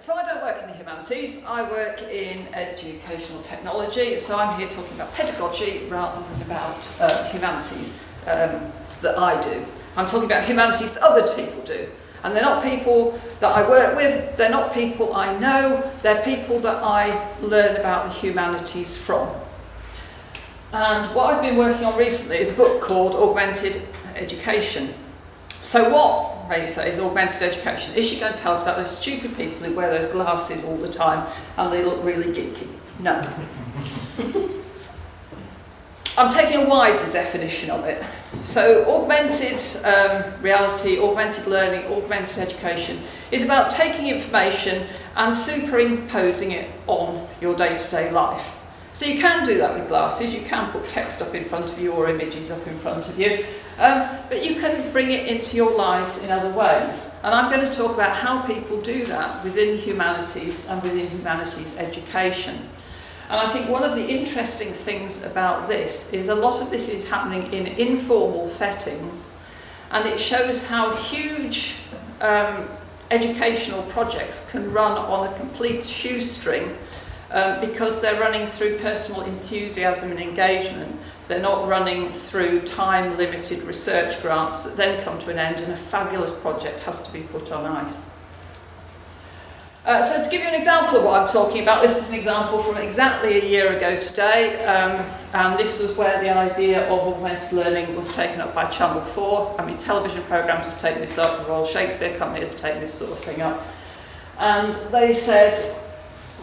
So I don't work in the humanities, I work in educational technology, so I'm here talking about pedagogy rather than about humanities that I do. I'm talking about humanities that other people do. And they're not people that I work with, they're not people I know, they're people that I learn about the humanities from. And what I've been working on recently is a book called Augmented Education. So what, may you say, is augmented education? Is she going to tell us about those stupid people who wear those glasses all the time and they look really geeky? No. I'm taking a wider definition of it. So augmented reality, augmented learning, augmented education is about taking information and superimposing it on your day-to-day life. So you can do that with glasses, you can put text up in front of you or images up in front of you, but you can bring it into your lives in other ways. And I'm going to talk about how people do that within humanities and within humanities education. And I think one of the interesting things about this is a lot of this is happening in informal settings, and it shows how huge educational projects can run on a complete shoestring because they're running through personal enthusiasm and engagement. They're not running through time-limited research grants that then come to an end and a fabulous project has to be put on ice. So to give you an example of what I'm talking about, this is an example from exactly a year ago today, and this was where the idea of augmented learning was taken up by Channel 4. I mean, television programmes have taken this up, the Royal Shakespeare Company have taken this sort of thing up, and they said,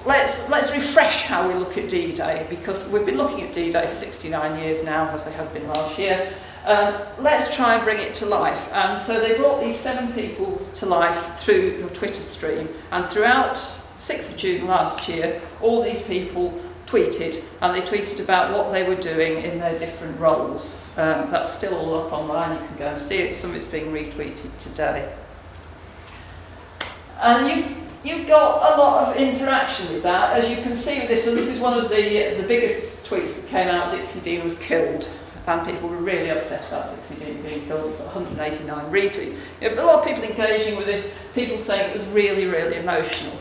let's refresh how we look at D-Day, because we've been looking at D-Day for 69 years now, as they have been last year. Let's try and bring it to life. And so they brought these 7 people to life through your Twitter stream, and throughout 6th of June last year, all these people tweeted, and they tweeted about what they were doing in their different roles. That's still all up online, you can go and see it, some of it's being retweeted today. And you got a lot of interaction with that, as you can see with this. So this is one of the biggest tweets that came out. Dixie Dean was killed, and people were really upset about Dixie Dean being killed. It got 189 retweets. A lot of people engaging with this, people saying it was really, really emotional.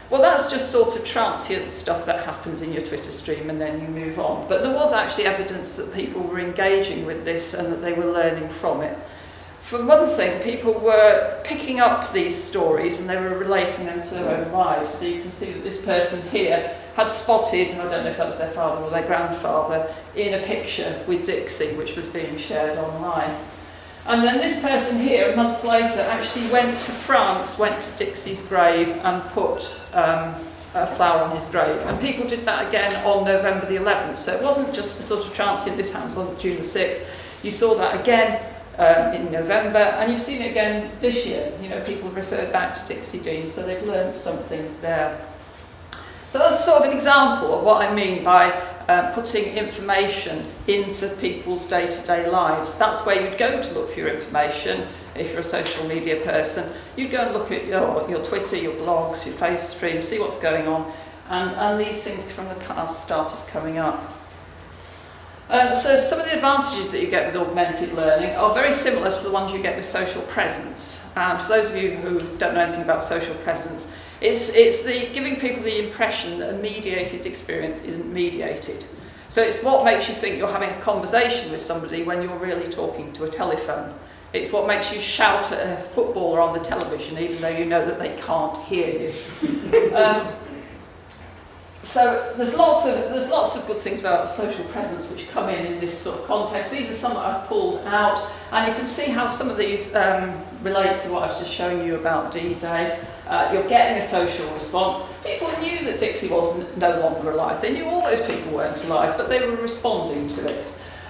Well, that's just sort of transient stuff that happens in your Twitter stream and then you move on. But there was actually evidence that people were engaging with this and that they were learning from it. For one thing, people were picking up these stories and they were relating them to their own lives. So you can see that this person here had spotted, I don't know if that was their father or their grandfather, in a picture with Dixie, which was being shared online. And then this person here, a month later, actually went to France, went to Dixie's grave and put a flower on his grave. And people did that again on November the 11th. So it wasn't just a sort of transient, this happens on June the 6th. You saw that again in November, and you've seen it again this year. You know, people referred back to Dixie Dean, so they've learned something there. So that's sort of an example of what I mean by putting information into people's day-to-day lives. That's where you'd go to look for your information if you're a social media person. You'd go and look at your Twitter, your blogs, your Face stream, see what's going on, and these things from the past started coming up. So some of the advantages that you get with augmented learning are very similar to the ones you get with social presence. And for those of you who don't know anything about social presence, it's the giving people the impression that a mediated experience isn't mediated. So it's what makes you think you're having a conversation with somebody when you're really talking to a telephone. It's what makes you shout at a footballer on the television even though you know that they can't hear you. So there's lots of good things about social presence which come in this sort of context. These are some that I've pulled out, and you can see how some of these relate to what I was just showing you about D-Day. You're getting a social response. People knew that Dixie was no longer alive. They knew all those people weren't alive, but they were responding to it.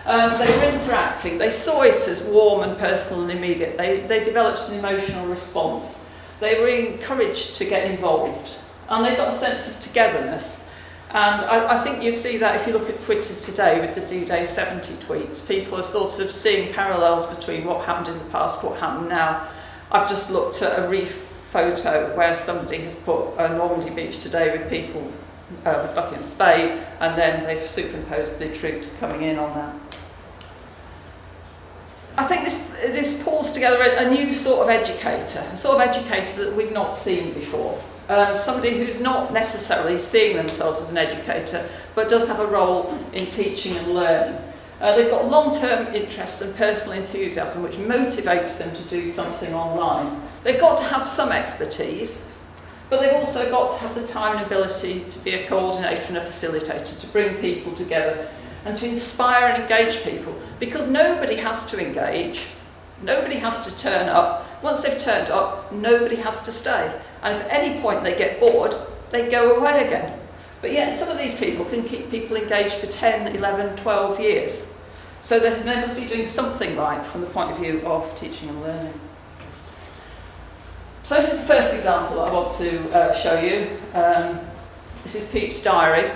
They were interacting. They saw it as warm and personal and immediate. They developed an emotional response. They were encouraged to get involved, and they got a sense of togetherness. And I think you see that if you look at Twitter today with the D-Day 70 tweets, people are sort of seeing parallels between what happened in the past, what happened now. I've just looked at a reef photo where somebody has put a Normandy beach today with people with bucket and spade, and then they've superimposed the troops coming in on that. I think this pulls together a new sort of educator, a sort of educator that we've not seen before. somebody who's not necessarily seeing themselves as an educator, but does have a role in teaching and learning. They've got long-term interests and personal enthusiasm which motivates them to do something online. They've got to have some expertise, but they've also got to have the time and ability to be a coordinator and a facilitator, to bring people together and to inspire and engage people, because nobody has to engage, nobody has to turn up. Once they've turned up, nobody has to stay. And if at any point they get bored, they go away again. But yet some of these people can keep people engaged for 10, 11, 12 years. So they must be doing something right from the point of view of teaching and learning. So this is the first example I want to show you. This is Pepys' diary.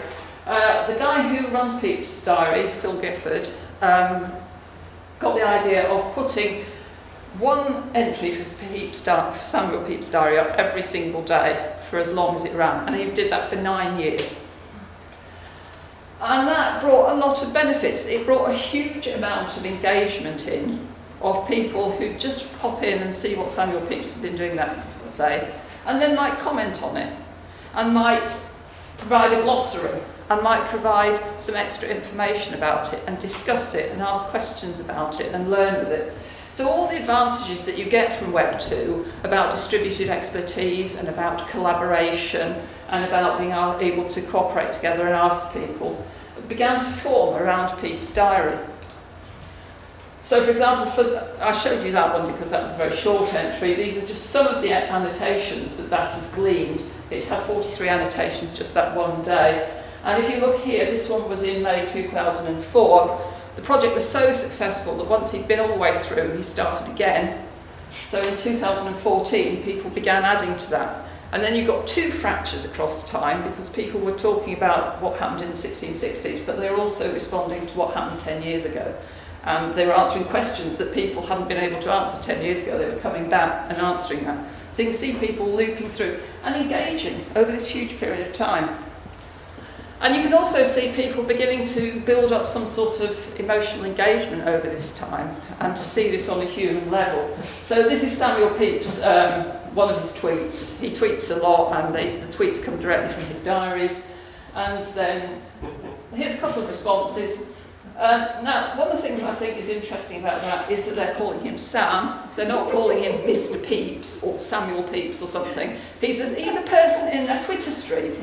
The guy who runs Pepys' diary, Phil Gifford, got the idea of putting one entry for Samuel Pepys' diary up every single day for as long as it ran, and he did that for 9 years. And that brought a lot of benefits. It brought a huge amount of engagement in of people who just pop in and see what Samuel Pepys had been doing that day, and then might comment on it, and might provide a glossary, and might provide some extra information about it, and discuss it, and ask questions about it, and learn with it. So all the advantages that you get from Web 2 about distributed expertise, and about collaboration, and about being able to cooperate together and ask people, began to form around Pepys' diary. So for example, I showed you that one because that was a very short entry. These are just some of the annotations that has gleaned. It's had 43 annotations just that one day. And if you look here, this one was in May 2004. The project was so successful that once he'd been all the way through, he started again. So in 2014, people began adding to that. And then you got two fractures across time, because people were talking about what happened in the 1660s, but they were also responding to what happened 10 years ago. And they were answering questions that people hadn't been able to answer 10 years ago. They were coming back and answering that. So you can see people looping through and engaging over this huge period of time. And you can also see people beginning to build up some sort of emotional engagement over this time, and to see this on a human level. So this is Samuel Pepys, one of his tweets. He tweets a lot, and the tweets come directly from his diaries. And then here's a couple of responses. Now, one of the things I think is interesting about that is that they're calling him Sam. They're not calling him Mr. Pepys or Samuel Pepys or something. He's a person in their Twitter stream.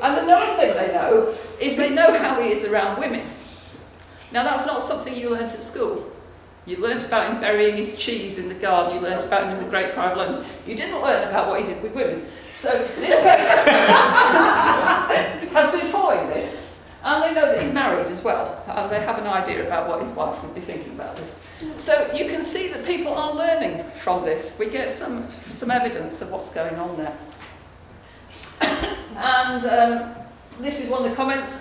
And another thing they know is they know how he is around women. Now, that's not something you learnt at school. You learnt about him burying his cheese in the garden. You learnt about him in the Great Fire of London. You didn't learn about what he did with women. So this person has been following this. And they know that he's married as well, and they have an idea about what his wife would be thinking about this. So you can see that people are learning from this. We get some evidence of what's going on there. And this is one of the comments.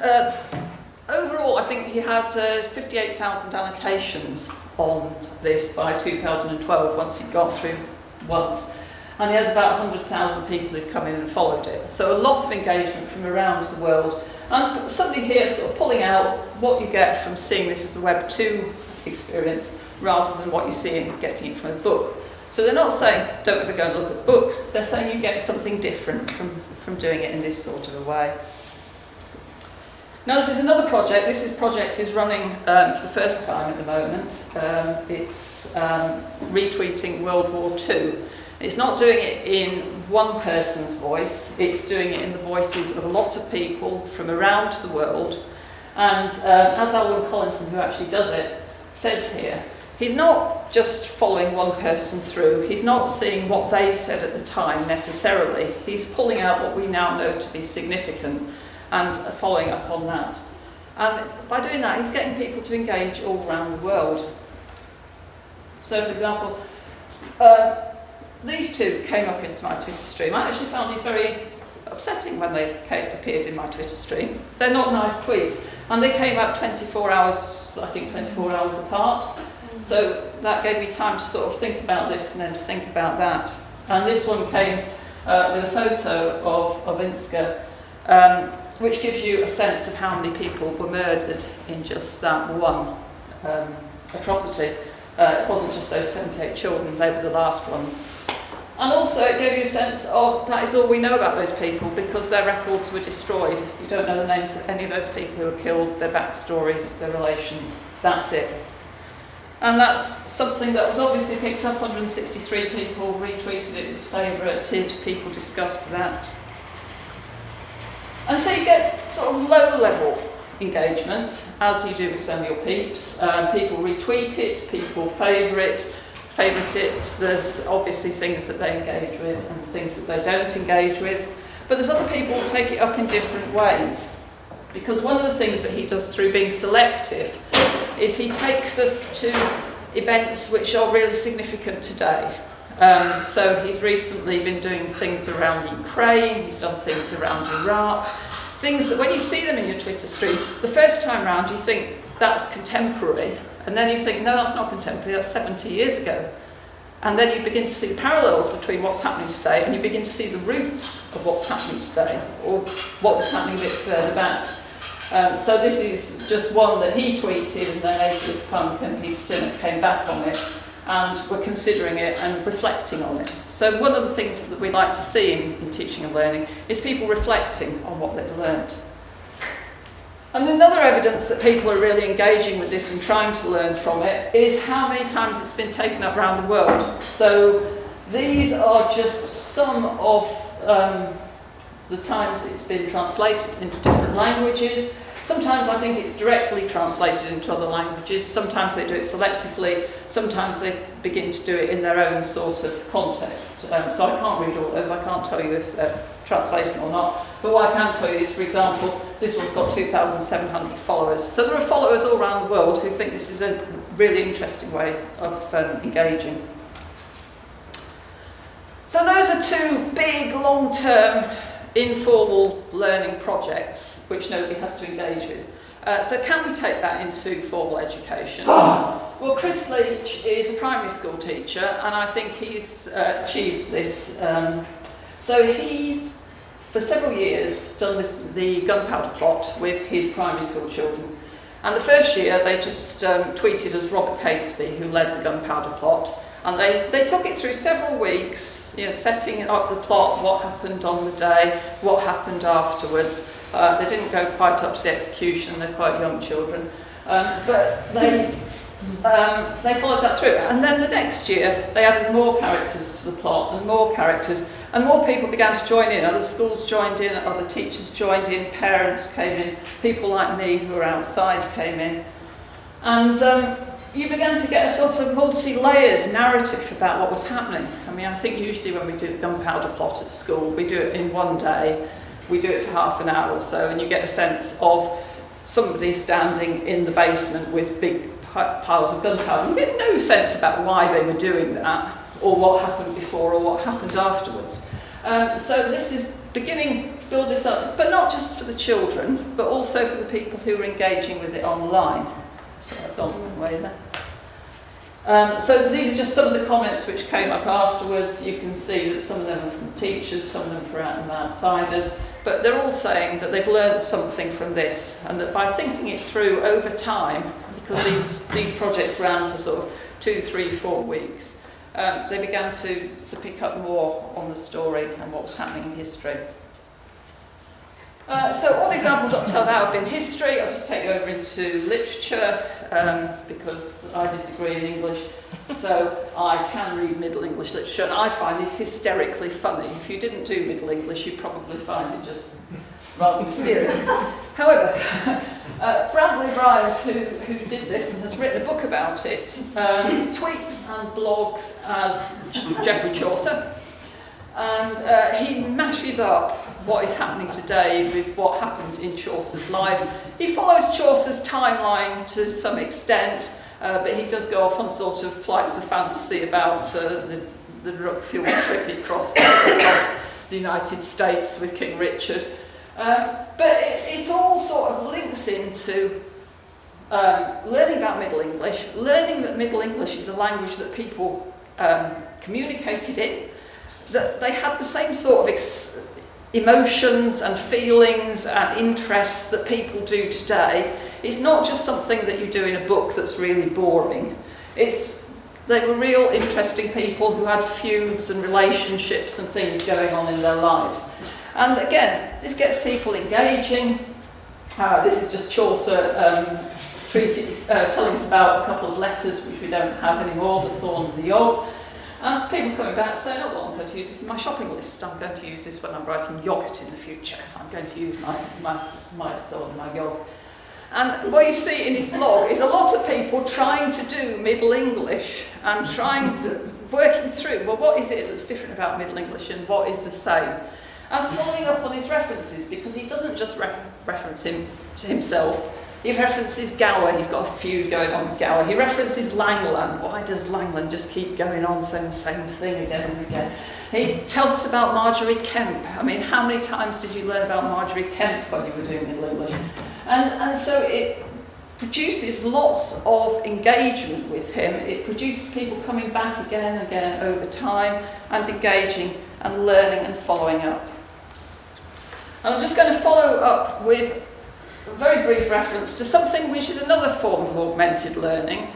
Overall, I think he had 58,000 annotations on this by 2012, once he'd gone through once. And he has about 100,000 people who've come in and followed it. So a lot of engagement from around the world. And somebody here sort of pulling out what you get from seeing this as a Web 2 experience, rather than what you see in getting it from a book. So they're not saying, don't ever go and look at books. They're saying you get something different from doing it in this sort of a way. Now this is another project. This project is running for the first time at the moment. It's retweeting World War II. It's not doing it in one person's voice, it's doing it in the voices of a lot of people from around the world. And as Alwyn Collinson, who actually does it, says here, he's not just following one person through, he's not seeing what they said at the time necessarily, he's pulling out what we now know to be significant and following up on that. And by doing that, he's getting people to engage all around the world. So for example, these two came up into my Twitter stream. I actually found these very upsetting when they appeared in my Twitter stream. They're not nice tweets. And they came up 24 hours, I think 24 hours apart. So that gave me time to sort of think about this and then to think about that. And this one came with a photo of Inska, which gives you a sense of how many people were murdered in just that one atrocity. It wasn't just those 78 children, they were the last ones. And also it gave you a sense of that is all we know about those people because their records were destroyed. You don't know the names of any of those people who were killed, their backstories, their relations. That's it. And that's something that was obviously picked up. 163 people retweeted it, was favourited, people discussed that. And so you get sort of low-level engagement, as you do with Send Me Your Peeps. People retweet it, people favourite it. There's obviously things that they engage with and things that they don't engage with. But there's other people who take it up in different ways. Because one of the things that he does through being selective is he takes us to events which are really significant today. So he's recently been doing things around Ukraine, he's done things around Iraq, things that when you see them in your Twitter stream, the first time round you think that's contemporary, and then you think, no, that's not contemporary, that's 70 years ago. And then you begin to see the parallels between what's happening today, and you begin to see the roots of what's happening today, or what was happening a bit further back. So this is just one that he tweeted, and then Atheist Punk and Peter Sinnott came back on it, and were considering it and reflecting on it. So one of the things that we like to see in teaching and learning is people reflecting on what they've learned. And another evidence that people are really engaging with this and trying to learn from it is how many times it's been taken up around the world. So these are just some of the times it's been translated into different languages. Sometimes I think it's directly translated into other languages, sometimes they do it selectively, sometimes they begin to do it in their own sort of context. So I can't read all those, I can't tell you if they're translating or not. But what I can tell you is, for example, this one's got 2,700 followers. So there are followers all around the world who think this is a really interesting way of engaging. So those are two big, long-term, informal learning projects which nobody has to engage with. So can we take that into formal education? Well, Chris Leach is a primary school teacher, and I think he's achieved this. So he's, for several years, done the gunpowder plot with his primary school children. And the first year, they just tweeted as Robert Catesby, who led the gunpowder plot. And they took it through several weeks, you know, setting up the plot, what happened on the day, what happened afterwards. They didn't go quite up to the execution, they're quite young children. But they followed that through. And then the next year, they added more characters to the plot, and more characters, and more people began to join in. Other schools joined in, other teachers joined in, parents came in, people like me who were outside came in. And you began to get a sort of multi-layered narrative about what was happening. I mean, I think usually when we do the gunpowder plot at school, we do it in one day, we do it for half an hour or so, and you get a sense of somebody standing in the basement with big piles of gunpowder. You get no sense about why they were doing that, or what happened before, or what happened afterwards. So this is beginning to build this up, but not just for the children, but also for the people who are engaging with it online. So I've gone one way there. So these are just some of the comments which came up afterwards. You can see that some of them are from teachers, some of them from outsiders, but they're all saying that they've learned something from this, and that by thinking it through over time, because these projects ran for sort of 2, 3, 4 weeks, they began to pick up more on the story and what was happening in history. So all the examples up till now have been history. I'll just take you over into literature, because I did a degree in English, so I can read Middle English literature, and I find this hysterically funny. If you didn't do Middle English, you'd probably find it just rather mysterious. However, Bradley Bryant, who did this and has written a book about it, tweets and blogs as Geoffrey Chaucer, and he mashes up what is happening today with what happened in Chaucer's life. He follows Chaucer's timeline to some extent, but he does go off on sort of flights of fantasy about the drug-fueled trip he crossed across the United States with King Richard. But it all sort of links into learning about Middle English, learning that Middle English is a language that people communicated in, that they had the same sort of emotions and feelings and interests that people do today. It's not just something that you do in a book that's really boring. It's They were real interesting people who had feuds and relationships and things going on in their lives. And again, this gets people engaging. This is just Chaucer telling us about a couple of letters which we don't have anymore, the Thorn and the Yog. And people coming back saying, oh, well, I'm going to use this in my shopping list. I'm going to use this when I'm writing yoghurt in the future. I'm going to use my Thorn and my Yog. And what you see in his blog is a lot of people trying to do Middle English and working through, well, what is it that's different about Middle English and what is the same? And following up on his references, because he doesn't just reference him to himself, he references Gower. He's got a feud going on with Gower. He references Langland. Why does Langland just keep going on saying the same thing again and again? He tells us about Marjorie Kemp. I mean, how many times did you learn about Marjorie Kemp when you were doing Middle English? And so it produces lots of engagement with him. It produces people coming back again and again over time and engaging and learning and following up. And I'm just going to follow up with a very brief reference to something which is another form of augmented learning.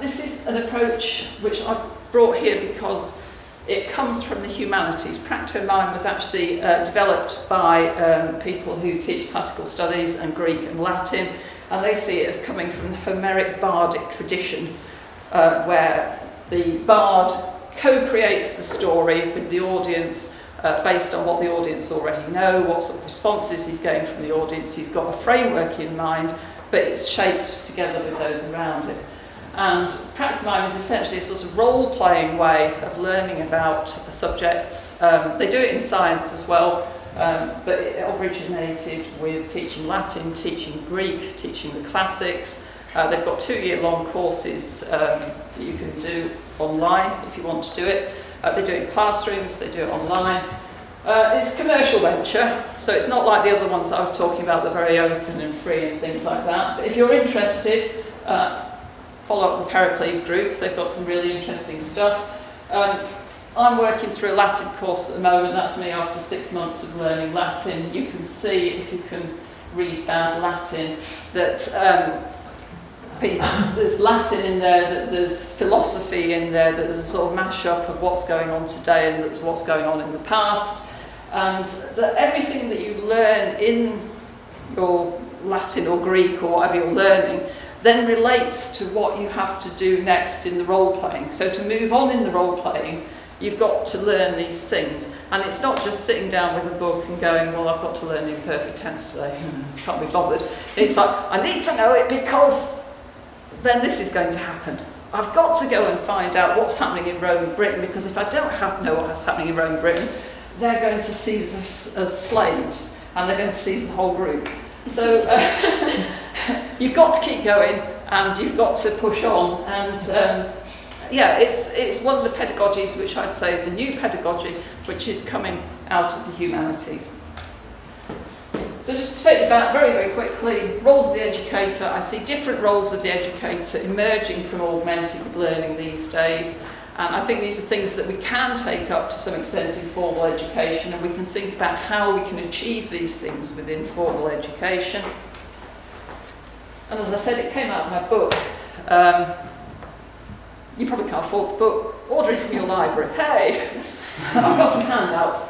This is an approach which I've brought here because it comes from the humanities. Practomime was actually developed by people who teach classical studies and Greek and Latin, and they see it as coming from the Homeric bardic tradition, where the bard co-creates the story with the audience based on what the audience already know, what sort of responses he's getting from the audience. He's got a framework in mind, but it's shaped together with those around it. And Practomime is essentially a sort of role-playing way of learning about subjects. They do it in science as well, but it originated with teaching Latin, teaching Greek, teaching the classics. They've got 2-year-long courses that you can do online if you want to do it. They do it in classrooms, they do it online. It's a commercial venture, so it's not like the other ones that I was talking about, they're very open and free and things like that. But if you're interested, follow up the Pericles group. They've got some really interesting stuff. I'm working through a Latin course at the moment. That's me after 6 months of learning Latin. You can see, if you can read bad Latin, that there's Latin in there, that there's philosophy in there, that there's a sort of mash-up of what's going on today and that's what's going on in the past. And that everything that you learn in your Latin or Greek or whatever you're learning then relates to what you have to do next in the role-playing. So to move on in the role-playing, you've got to learn these things. And it's not just sitting down with a book and going, well, I've got to learn the imperfect tense today. Can't be bothered. It's like, I need to know it because then this is going to happen. I've got to go and find out what's happening in Rome and Britain, because if I don't know what's happening in Rome and Britain, they're going to seize us as slaves, and they're going to seize the whole group. So you've got to keep going, and you've got to push on. And yeah, it's one of the pedagogies which I'd say is a new pedagogy, which is coming out of the humanities. So just to take you back very, very quickly, roles of the educator. I see different roles of the educator emerging from augmented learning these days. And I think these are things that we can take up to some extent in formal education, and we can think about how we can achieve these things within formal education. And as I said, it came out of my book. You probably can't afford the book. Order it from your library. Hey! I've got some handouts.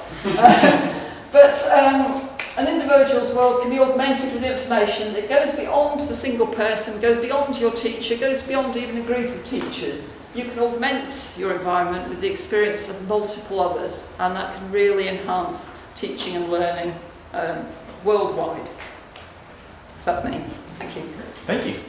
An individual's world can be augmented with information that goes beyond the single person, goes beyond your teacher, goes beyond even a group of teachers. You can augment your environment with the experience of multiple others, and that can really enhance teaching and learning worldwide. So that's me. Thank you. Thank you.